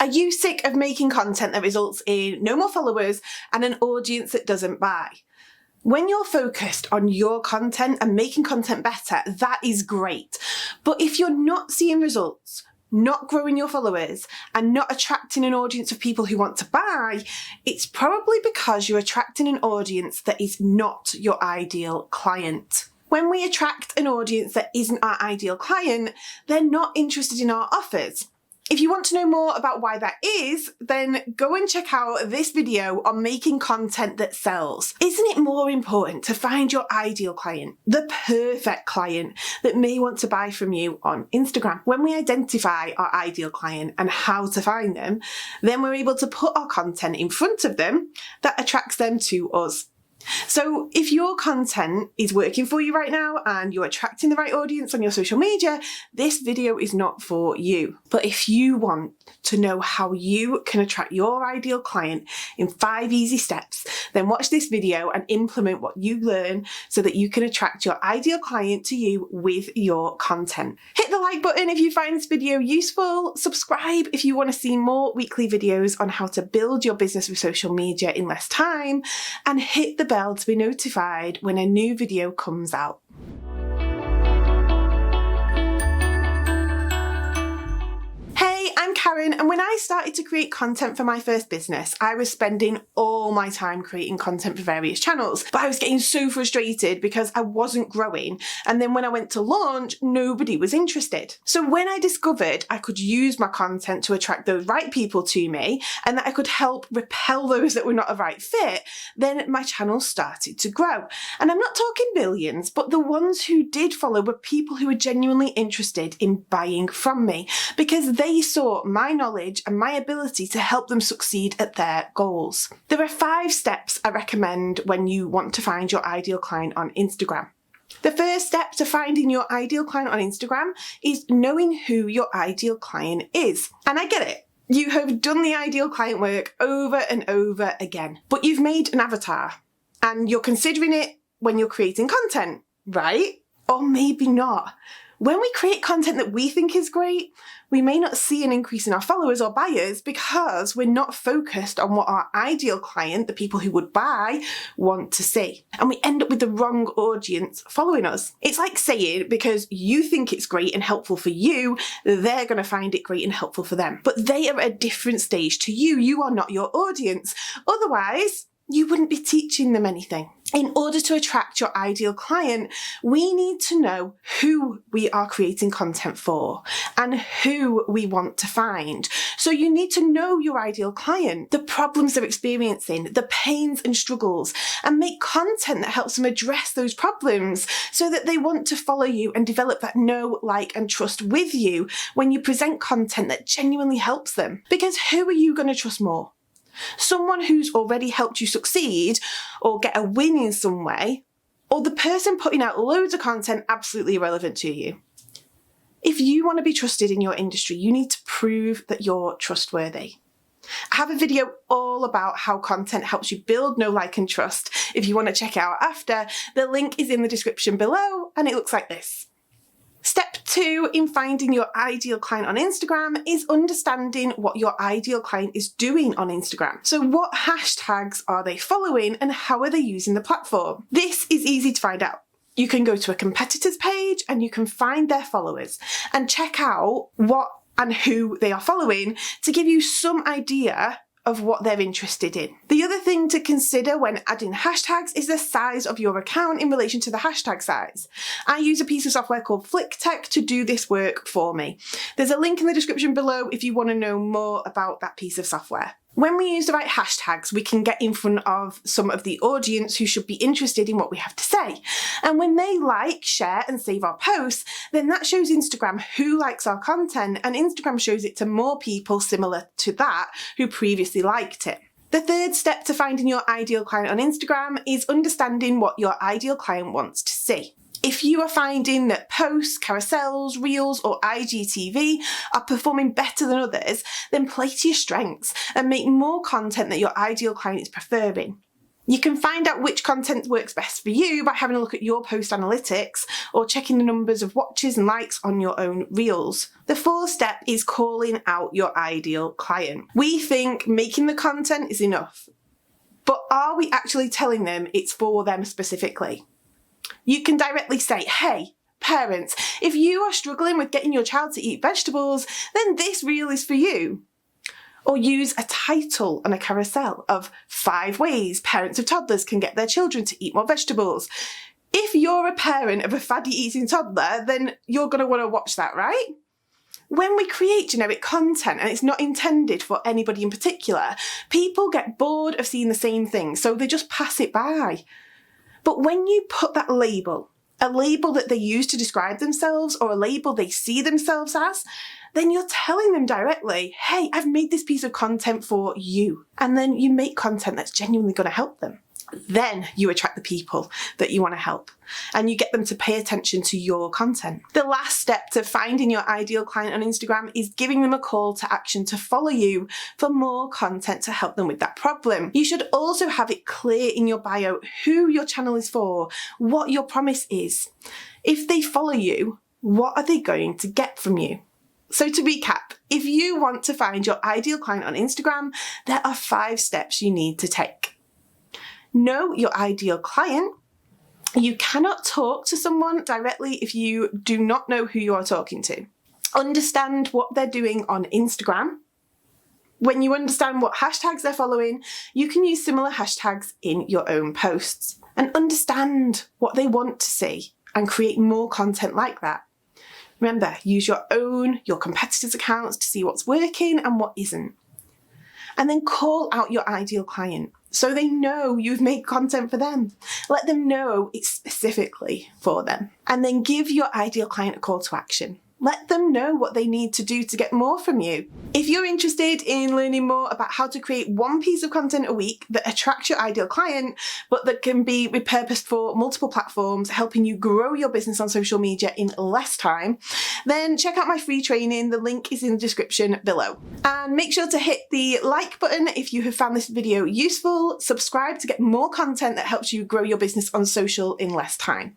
Are you sick of making content that results in no more followers and an audience that doesn't buy? When you're focused on your content and making content better, that is great. But if you're not seeing results, not growing your followers, and not attracting an audience of people who want to buy, it's probably because you're attracting an audience that is not your ideal client. When we attract an audience that isn't our ideal client, they're not interested in our offers. If you want to know more about why that is, then go and check out this video on making content that sells. Isn't it more important to find your ideal client, the perfect client that may want to buy from you on Instagram? When we identify our ideal client and how to find them, then we're able to put our content in front of them that attracts them to us. So if your content is working for you right now and you're attracting the right audience on your social media, this video is not for you. But if you want to know how you can attract your ideal client in 5 easy steps, then watch this video and implement what you learn so that you can attract your ideal client to you with your content. Hit the like button if you find this video useful, subscribe if you want to see more weekly videos on how to build your business with social media in less time, and hit the bell to be notified when a new video comes out. Hey, I'm Karen, and when I started to create content for my first business, I was spending all my time creating content for various channels, but I was getting so frustrated because I wasn't growing, and then when I went to launch, nobody was interested. So when I discovered I could use my content to attract the right people to me, and that I could help repel those that were not a right fit, then my channel started to grow. And I'm not talking billions, but the ones who did follow were people who were genuinely interested in buying from me, because they saw my knowledge and my ability to help them succeed at their goals. There are 5 steps I recommend when you want to find your ideal client on Instagram. The first step to finding your ideal client on Instagram is knowing who your ideal client is. And I get it. You have done the ideal client work over and over again, but you've made an avatar and you're considering it when you're creating content, right? Or maybe not. When we create content that we think is great, we may not see an increase in our followers or buyers because we're not focused on what our ideal client, the people who would buy, want to see. And we end up with the wrong audience following us. It's like saying because you think it's great and helpful for you, they're going to find it great and helpful for them. But they are at a different stage to you. You are not your audience. Otherwise, you wouldn't be teaching them anything. In order to attract your ideal client, we need to know who we are creating content for and who we want to find. So you need to know your ideal client, the problems they're experiencing, the pains and struggles, and make content that helps them address those problems so that they want to follow you and develop that know, like, and trust with you when you present content that genuinely helps them. Because who are you going to trust more? Someone who's already helped you succeed or get a win in some way, or the person putting out loads of content absolutely irrelevant to you? If you want to be trusted in your industry, you need to prove that you're trustworthy. I have a video all about how content helps you build know, like, and trust. If you want to check it out after, the link is in the description below, and it looks like this. Step 2 in finding your ideal client on Instagram is understanding what your ideal client is doing on Instagram. So what hashtags are they following and how are they using the platform? This is easy to find out. You can go to a competitor's page and you can find their followers and check out what and who they are following to give you some idea of what they're interested in. The other thing to consider when adding hashtags is the size of your account in relation to the hashtag size. I use a piece of software called FlickTech to do this work for me. There's a link in the description below if you want to know more about that piece of software. When we use the right hashtags, we can get in front of some of the audience who should be interested in what we have to say. And when they like, share, and save our posts, then that shows Instagram who likes our content, and Instagram shows it to more people similar to that who previously liked it. The third step to finding your ideal client on Instagram is understanding what your ideal client wants to see. If you are finding that posts, carousels, reels, or IGTV are performing better than others, then play to your strengths and make more content that your ideal client is preferring. You can find out which content works best for you by having a look at your post analytics or checking the numbers of watches and likes on your own reels. The fourth step is calling out your ideal client. We think making the content is enough, but are we actually telling them it's for them specifically? You can directly say, hey, parents, if you are struggling with getting your child to eat vegetables, then this reel is for you. Or use a title on a carousel of 5 ways parents of toddlers can get their children to eat more vegetables. If you're a parent of a faddy eating toddler, then you're going to want to watch that, right? When we create generic content and it's not intended for anybody in particular, people get bored of seeing the same thing, so they just pass it by. But when you put that label, a label that they use to describe themselves or a label they see themselves as, then you're telling them directly, hey, I've made this piece of content for you. And then you make content that's genuinely going to help them. Then you attract the people that you want to help and you get them to pay attention to your content. The last step to finding your ideal client on Instagram is giving them a call to action to follow you for more content to help them with that problem. You should also have it clear in your bio who your channel is for, what your promise is. If they follow you, what are they going to get from you? So to recap, if you want to find your ideal client on Instagram, there are 5 steps you need to take. Know your ideal client. You cannot talk to someone directly if you do not know who you are talking to. Understand what they're doing on Instagram. When you understand what hashtags they're following, you can use similar hashtags in your own posts. And understand what they want to see and create more content like that. Remember, use your competitors' accounts to see what's working and what isn't. And then call out your ideal client so they know you've made content for them. Let them know it's specifically for them. And then give your ideal client a call to action. Let them know what they need to do to get more from you. If you're interested in learning more about how to create one piece of content a week that attracts your ideal client, but that can be repurposed for multiple platforms, helping you grow your business on social media in less time, then check out my free training. The link is in the description below. And make sure to hit the like button if you have found this video useful, subscribe to get more content that helps you grow your business on social in less time.